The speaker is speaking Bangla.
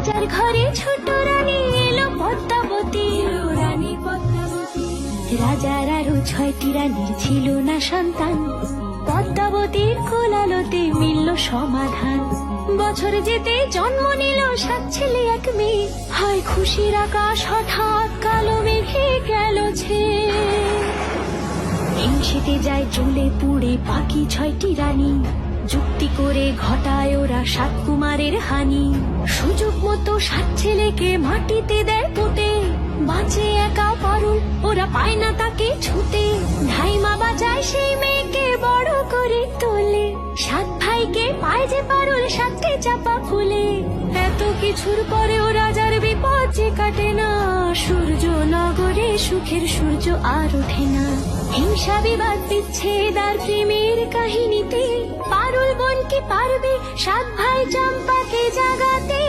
রাজার ঘরে ছোট রানী এলো পদ্মাবতী, রানী পদ্মাবতী। রাজার আরো 6টি রানীর ছিল না সন্তান, পদ্মাবতীর কোলালোতে মিলল সমাধান। বছর যেতে জন্ম নিল 7 ছেলে 1 মেয়ে, হয় খুশির আকাশ হঠাৎ কালো মেঘে গেল ছেয়ে। হিংসেতে যায় জ্বলে পুড়ে বাকি 6টি রানী, যুক্তি করে ঘটায় ওরা 7 কুমারের হানি। সুযোগ মতো 7 ছেলেকে মাটিতে দেয় পুঁতে, বাঁচে একা পারুল, ওরা পায় না তাকে ছুতে। ধাইমা বাজায় সেই মেয়েকে বড় করে তোলে, 7 ভাইকে পায় যে পারুল 7টে চাপা ফুলে। এত কিছুর পরেও রাজার বিপদ যে কাটে না, সূর্য নগরে সুখের সূর্য আর ওঠে না। হিংসা বিবাদ বিচ্ছেদ আর প্রেমের কাহিনীতে পারুল বোন কি পারবে 7 ভাই চম্পাকে জাগাতে।